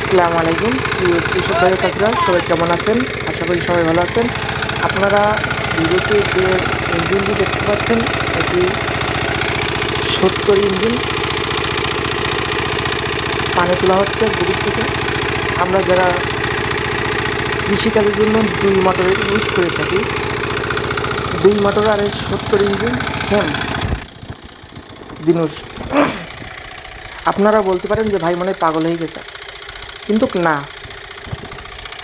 আসসালামু আলাইকুম কৃষক ভাই কাকুরা, সবাই কেমন আছেন? আশা করি সবাই ভালো আছেন। আপনারা ভিডিওতে যে ইঞ্জিনটি দেখতে পাচ্ছেন, এটি 70 ইঞ্জিন পানি তোলা হচ্ছে গভীর থেকে। আমরা যারা কৃষিকাজের জন্য 2 মোটর ইউজ করে থাকি, 2 মোটর আর 70 ইঞ্জিন সেম জিনিস। আপনারা বলতে পারেন যে ভাই মনে হয় পাগল হয়ে গেছে, কিন্তু না।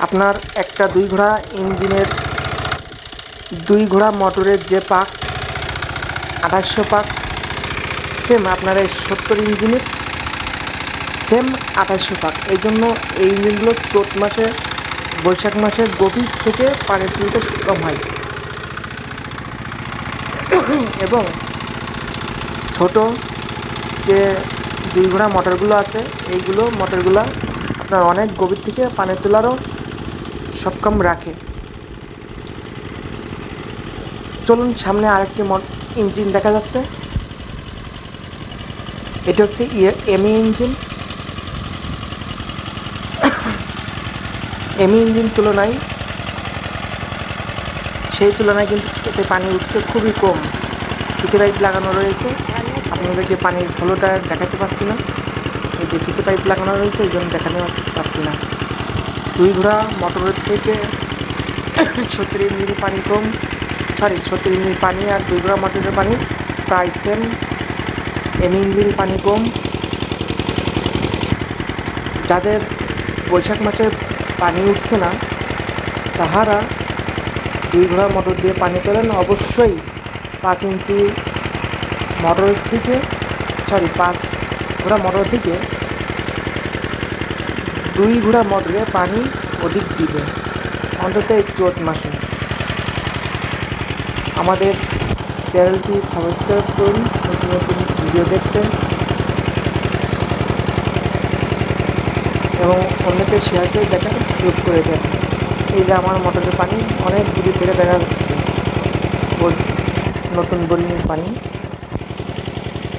আপনার একটা 2 ঘোড়া ইঞ্জিনের 2 ঘোড়া মোটরের যে পাক 2800 পাক, সেম আপনার এই 70 ইঞ্জিনের সেম 2800 পাক। এই জন্য এই ইঞ্জিনগুলো চৈত মাসে, বৈশাখ মাসে গভীর থেকে পানি তুলতে সক্ষম হয়। এবং ছোট যে 2 ঘোড়া মোটরগুলো আছে, এইগুলো মোটরগুলো আপনার অনেক গভীর থেকে পানি তোলারও সক্ষম রাখে। চলুন সামনে আরেকটি ইঞ্জিন দেখা যাচ্ছে। এটা হচ্ছে এমই ইঞ্জিন। এমই ইঞ্জিন তুলনায় কিন্তু এতে পানি উঠছে খুবই কম। ফিতে পাইপ লাগানো রয়েছে, আপনাদেরকে পানির ফ্লোটা দেখাতে পাচ্ছি না। এই যে ফিতে পাইপ লাগানো রয়েছে, এই জন্য দেখাতে পাচ্ছি না। 2 ঘোড়া মোটরের থেকে 70 ইঞ্জিন পানি কম, 70 ইঞ্জিন পানি আর 2 ঘোড়া মোটরের পানি প্রায় সেম। এমই ইঞ্জিন পানি কম। যাদের বৈশাখ মাসে পানি উঠছে না, তাহারা 2 ঘোড়া মোটর দিয়ে পানি তোলেন। অবশ্যই 5 ইঞ্চি মোটরের থেকে 5 ঘোড়া মোটর থেকে 2 ঘোড়া মোটরে পানি অধিক দিবে, অন্তত এই চৈত মাসে। আমাদের চ্যানেলটি সাবস্ক্রাইব করুন নতুন নতুন ভিডিও দেখতে, এবং অন্যকে শেয়ার করে দেখার সুযোগ করে দেন। এই যে আমার মোটরের পানি অনেক দূরে থেকে দেখা যাচ্ছে, নতুন বোরিংয়ের পানি।